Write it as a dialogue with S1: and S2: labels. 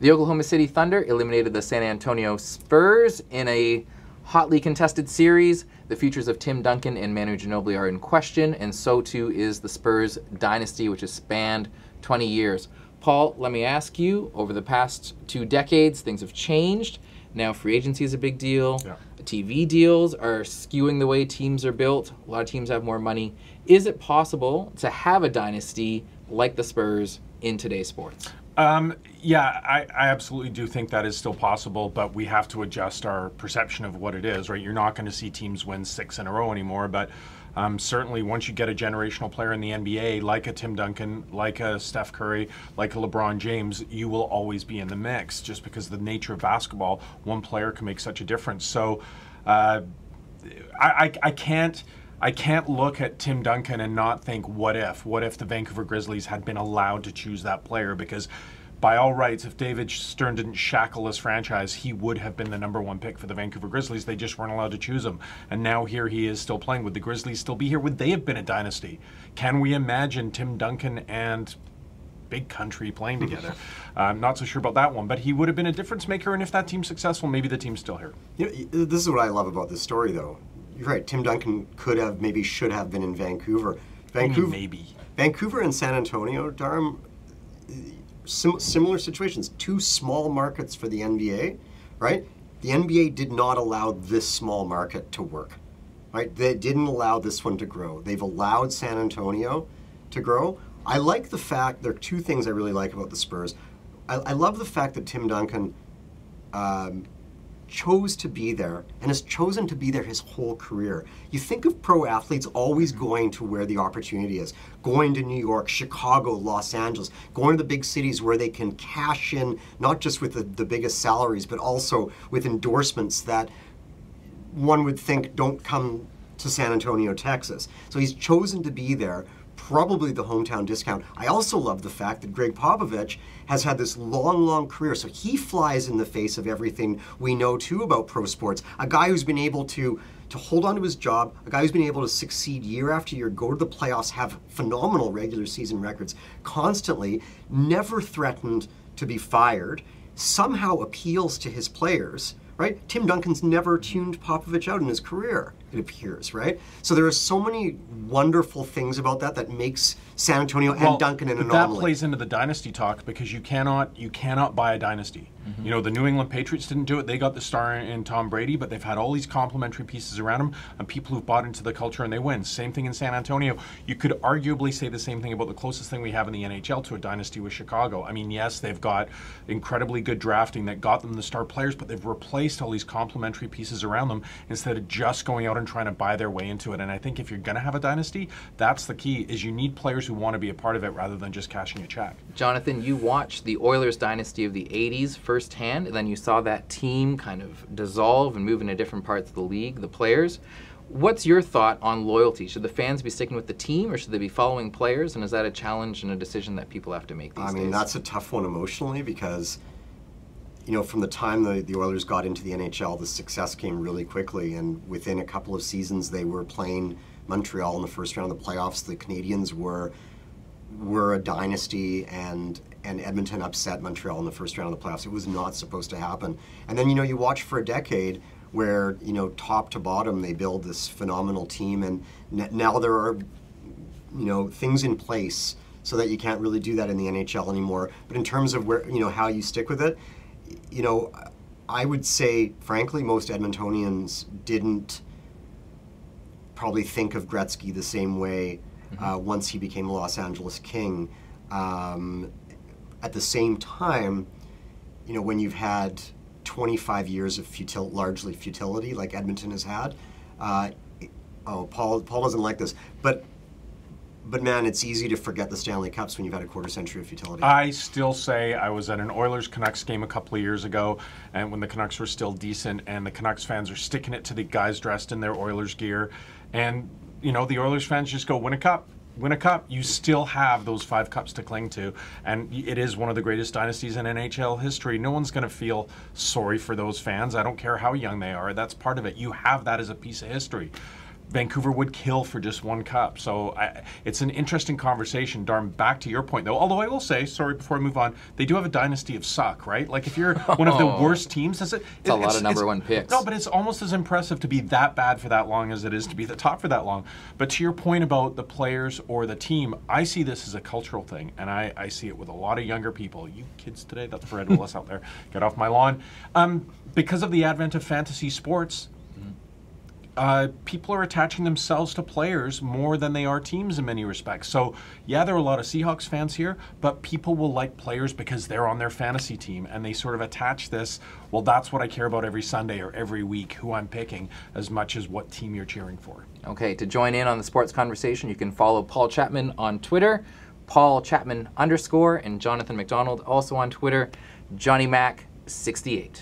S1: The Oklahoma City Thunder eliminated the San Antonio Spurs in a hotly contested series. The futures of Tim Duncan and Manu Ginobili are in question, and so too is the Spurs dynasty, which has spanned 20 years. Paul, let me ask you, over the past 2 decades, things have changed. Now free agency is a big deal.
S2: Yeah.
S1: TV deals are skewing the way teams are built. A lot of teams have more money. Is it possible to have a dynasty like the Spurs in today's sports?
S2: Yeah, I absolutely do think that is still possible, but we have to adjust our perception of what it is, right? You're not going to see teams win 6 in a row anymore, but certainly once you get a generational player in the NBA, like a Tim Duncan, like a Steph Curry, like a LeBron James, you will always be in the mix, just because the nature of basketball, one player can make such a difference. So I can't look at Tim Duncan and not think, what if the Vancouver Grizzlies had been allowed to choose that player? Because by all rights, if David Stern didn't shackle this franchise, he would have been the #1 pick for the Vancouver Grizzlies. They just weren't allowed to choose him. And now here he is still playing. Would the Grizzlies still be here? Would they have been a dynasty? Can we imagine Tim Duncan and Big Country playing together? I'm not so sure about that one, but he would have been a difference maker, and if that team's successful, maybe the team's still here.
S3: You know, this is what I love about this story, though. You're right, Tim Duncan could have, maybe should have been in Vancouver.
S2: Maybe.
S3: Vancouver and San Antonio, Darm, similar situations. 2 small markets for the NBA, right? The NBA did not allow this small market to work, right? They didn't allow this one to grow. They've allowed San Antonio to grow. I like the fact, there are 2 things I really like about the Spurs. I love the fact that Tim Duncan chose to be there and has chosen to be there his whole career. You think of pro athletes always going to where the opportunity is, going to New York, Chicago, Los Angeles, going to the big cities where they can cash in, not just with the biggest salaries, but also with endorsements that one would think don't come to San Antonio, Texas. So he's chosen to be there, probably the hometown discount. I also love the fact that Greg Popovich has had this long career, so he flies in the face of everything we know too about pro sports. A guy who's been able to hold on to his job, a guy who's been able to succeed year after year, go to the playoffs, have phenomenal regular season records constantly, never threatened to be fired, somehow appeals to his players, right? Tim Duncan's never tuned Popovich out in his career, it appears, right? So there are so many wonderful things about that makes San Antonio and Duncan an anomaly.
S2: That plays into the dynasty talk, because you cannot buy a dynasty. You know, the New England Patriots didn't do it. They got the star in Tom Brady, but they've had all these complementary pieces around them and people who've bought into the culture, and they win. Same thing in San Antonio. You could arguably say the same thing about the closest thing we have in the NHL to a dynasty with Chicago. I mean, yes, they've got incredibly good drafting that got them the star players, but they've replaced all these complementary pieces around them instead of just going out and trying to buy their way into it. And I think if you're going to have a dynasty, that's the key, is you need players who want to be a part of it rather than just cashing a check.
S1: Jonathan, you watched the Oilers dynasty of the 80s firsthand, and then you saw that team kind of dissolve and move into different parts of the league, the players. What's your thought on loyalty? Should the fans be sticking with the team, or should they be following players? And is that a challenge and a decision that people have to make these days?
S3: I mean, that's a tough one emotionally, because you know, from the time the Oilers got into the NHL, the success came really quickly, and within a couple of seasons they were playing Montreal in the first round of the playoffs. The Canadiens were a dynasty, and Edmonton upset Montreal in the first round of the playoffs. It was not supposed to happen. And then, you know, you watch for a decade where, you know, top to bottom they build this phenomenal team, and now there are, you know, things in place so that you can't really do that in the NHL anymore. But in terms of where, you know, how you stick with it, you know, I would say, frankly, most Edmontonians didn't probably think of Gretzky the same way once he became a Los Angeles King. At the same time, you know, when you've had 25 years of largely futility like Edmonton has had, Paul doesn't like this, but man, it's easy to forget the Stanley Cups when you've had a quarter century of futility.
S2: I still say I was at an Oilers-Canucks game a couple of years ago, and when the Canucks were still decent, and the Canucks fans are sticking it to the guys dressed in their Oilers gear, and you know, the Oilers fans just go, win a cup. Win a cup. You still have those 5 cups to cling to, and it is one of the greatest dynasties in NHL history. No one's going to feel sorry for those fans. I don't care how young they are. That's part of it. You have that as a piece of history. Vancouver would kill for just one cup. So it's an interesting conversation. Darn, back to your point though, although I will say, sorry, before I move on, they do have a dynasty of suck, right? Like if you're one of the worst teams, it's
S1: a lot of number one picks.
S2: No, but it's almost as impressive to be that bad for that long as it is to be the top for that long. But to your point about the players or the team, I see this as a cultural thing, and I see it with a lot of younger people. You kids today, that's Fred Willis out there, get off my lawn. Because of the advent of fantasy sports, people are attaching themselves to players more than they are teams in many respects. So, yeah, there are a lot of Seahawks fans here, but people will like players because they're on their fantasy team, and they sort of attach this, well, that's what I care about every Sunday or every week, who I'm picking, as much as what team you're cheering for. Okay,
S1: to join in on the sports conversation, you can follow Paul Chapman on Twitter, Paul Chapman _, and Jonathan McDonald, also on Twitter, JohnnyMac68.